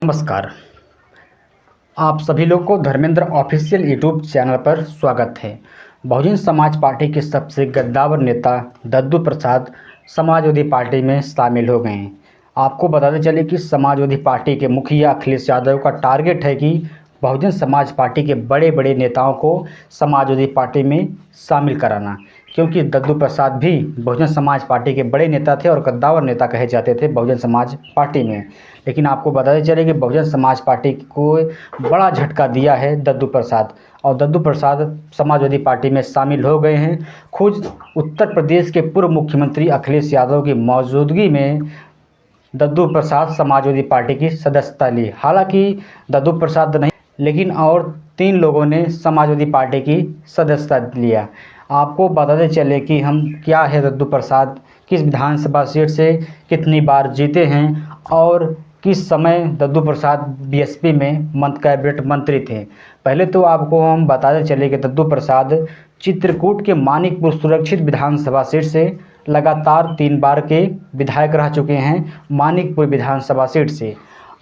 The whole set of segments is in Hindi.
नमस्कार। आप सभी लोग को धर्मेंद्र ऑफिशियल यूट्यूब चैनल पर स्वागत है। बहुजन समाज पार्टी के सबसे गद्दावर नेता दद्दू प्रसाद समाजवादी पार्टी में शामिल हो गए हैं। आपको बताते चले कि समाजवादी पार्टी के मुखिया अखिलेश यादव का टारगेट है कि बहुजन समाज पार्टी के बड़े बड़े नेताओं को समाजवादी पार्टी में शामिल कराना, क्योंकि दद्दू प्रसाद भी बहुजन समाज पार्टी के बड़े नेता थे और कद्दावर नेता कहे जाते थे बहुजन समाज पार्टी में। लेकिन आपको बताते चले कि बहुजन समाज पार्टी को बड़ा झटका दिया है दद्दू प्रसाद, और दद्दू प्रसाद समाजवादी पार्टी में शामिल हो गए हैं। खुद उत्तर प्रदेश के पूर्व मुख्यमंत्री अखिलेश यादव की मौजूदगी में दद्दू प्रसाद समाजवादी पार्टी की सदस्यता ली। हालांकि दद्दू प्रसाद नहीं, लेकिन और 3 लोगों ने समाजवादी पार्टी की सदस्यता लिया। आपको बताते चले कि हम क्या है दद्दू प्रसाद, किस विधानसभा सीट से कितनी बार जीते हैं और किस समय दद्दू प्रसाद बीएसपी में कैबिनेट मंत्री थे। पहले तो आपको हम बताते चले कि दद्दू प्रसाद चित्रकूट के मानिकपुर सुरक्षित विधानसभा सीट से लगातार 3 बार के विधायक रह चुके हैं, मानिकपुर विधानसभा सीट से।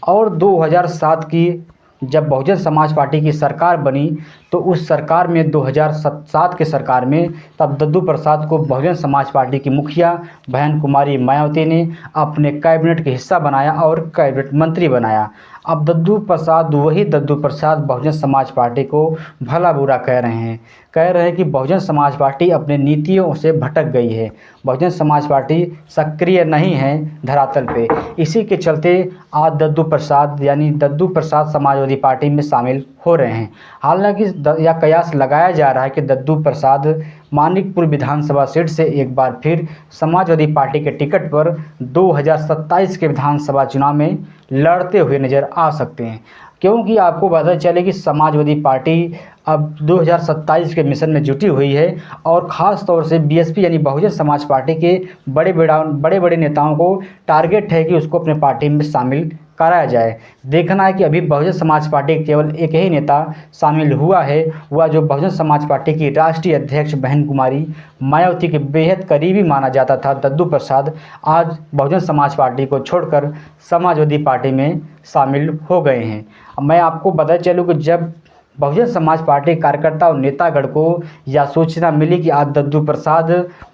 और 2007 की जब बहुजन समाज पार्टी की सरकार बनी तो उस सरकार में 2007 के सरकार में तब दद्दू प्रसाद को बहुजन समाज पार्टी की मुखिया बहन कुमारी मायावती ने अपने कैबिनेट का हिस्सा बनाया और कैबिनेट मंत्री बनाया। अब दद्दू प्रसाद, वही दद्दू प्रसाद बहुजन समाज पार्टी को भला बुरा कह रहे हैं कि बहुजन समाज पार्टी अपने नीतियों से भटक गई है, बहुजन समाज पार्टी सक्रिय नहीं है धरातल पे। इसी के चलते आज दद्दू प्रसाद यानी दद्दू प्रसाद समाजवादी पार्टी में शामिल हो रहे हैं। हालांकि यह कयास लगाया जा रहा है कि दद्दू प्रसाद मानिकपुर विधानसभा सीट से एक बार फिर समाजवादी पार्टी के टिकट पर 2027 के विधानसभा चुनाव में लड़ते हुए नजर आ सकते हैं, क्योंकि आपको पता चले कि समाजवादी पार्टी अब 2027 के मिशन में जुटी हुई है और ख़ास तौर से बीएसपी यानी बहुजन समाज पार्टी के बड़े बड़े नेताओं को टारगेट है कि उसको अपने पार्टी में शामिल कराया जाए। देखना है कि अभी बहुजन समाज पार्टी के केवल एक ही नेता शामिल हुआ है, वह जो बहुजन समाज पार्टी की राष्ट्रीय अध्यक्ष बहन कुमारी मायावती के बेहद करीबी माना जाता था दद्दू प्रसाद, आज बहुजन समाज पार्टी को छोड़कर समाजवादी पार्टी में शामिल हो गए हैं। मैं आपको बताते चलूँ कि जब बहुजन समाज पार्टी कार्यकर्ता और नेतागण को यह सूचना मिली कि आज दद्दू प्रसाद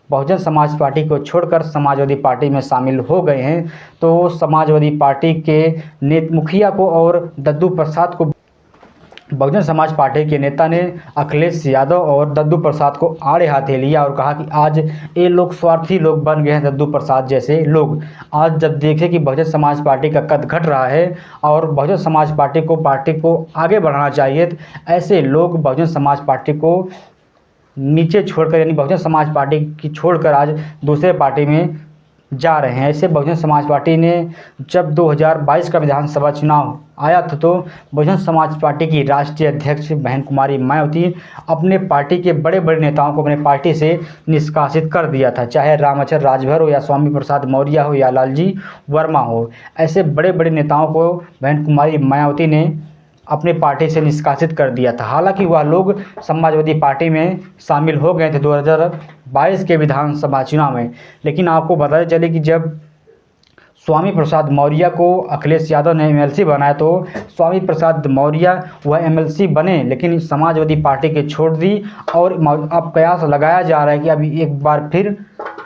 बहुजन समाज पार्टी को छोड़कर समाजवादी पार्टी में शामिल हो गए हैं, तो समाजवादी पार्टी के मुखिया को और दद्दू प्रसाद को बहुजन समाज पार्टी के नेता ने अखिलेश यादव और दद्दू प्रसाद को आड़े हाथे लिया और कहा कि आज ये लोग स्वार्थी लोग बन गए हैं। दद्दू प्रसाद जैसे लोग आज जब देखें कि बहुजन समाज पार्टी का कद घट रहा है और बहुजन समाज पार्टी को आगे बढ़ाना चाहिए, तो ऐसे लोग बहुजन समाज पार्टी को नीचे छोड़कर यानी बहुजन समाज पार्टी की छोड़कर आज दूसरे पार्टी में जा रहे हैं। ऐसे बहुजन समाज पार्टी ने जब 2022 का विधानसभा चुनाव आया था तो बहुजन समाज पार्टी की राष्ट्रीय अध्यक्ष बहन कुमारी मायावती अपने पार्टी के बड़े बड़े नेताओं को अपने पार्टी से निष्कासित कर दिया था, चाहे रामाचर राजभर हो या स्वामी प्रसाद मौर्य हो या लालजी वर्मा हो। ऐसे बड़े बड़े नेताओं को बहन कुमारी मायावती ने अपने पार्टी से निष्कासित कर दिया था। हालांकि वह लोग समाजवादी पार्टी में शामिल हो गए थे 2022 के विधानसभा चुनाव में। लेकिन आपको बताते चले कि जब स्वामी प्रसाद मौर्य को अखिलेश यादव ने एमएलसी बनाया तो स्वामी प्रसाद मौर्य वह एमएलसी बने, लेकिन समाजवादी पार्टी के छोड़ दी। और अब कयास लगाया जा रहा है कि अभी एक बार फिर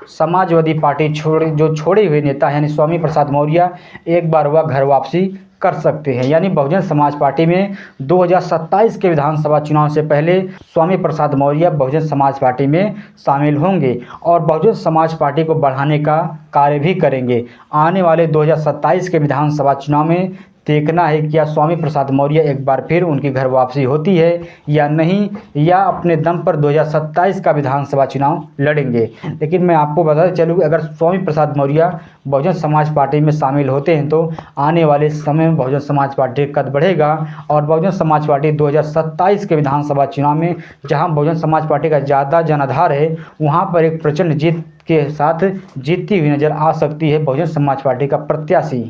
समाजवादी पार्टी छोड़े हुए नेता यानी स्वामी प्रसाद मौर्य एक बार वह घर वापसी कर सकते हैं। यानी बहुजन समाज पार्टी में 2027 के विधानसभा चुनाव से पहले स्वामी प्रसाद मौर्य बहुजन समाज पार्टी में शामिल होंगे और बहुजन समाज पार्टी को बढ़ाने का कार्य भी करेंगे। आने वाले 2027 के विधानसभा चुनाव में देखना है कि क्या स्वामी प्रसाद मौर्य एक बार फिर उनकी घर वापसी होती है या नहीं, या अपने दम पर 2027 का विधानसभा चुनाव लड़ेंगे। लेकिन मैं आपको बताते चलूँ कि अगर स्वामी प्रसाद मौर्य बहुजन समाज पार्टी में शामिल होते हैं तो आने वाले समय में बहुजन समाज पार्टी का कद बढ़ेगा और बहुजन समाज पार्टी 2027 के विधानसभा चुनाव में जहां बहुजन समाज पार्टी का ज़्यादा जनाधार है वहां पर एक प्रचंड जीत के साथ जीतती हुई नजर आ सकती है बहुजन समाज पार्टी का प्रत्याशी।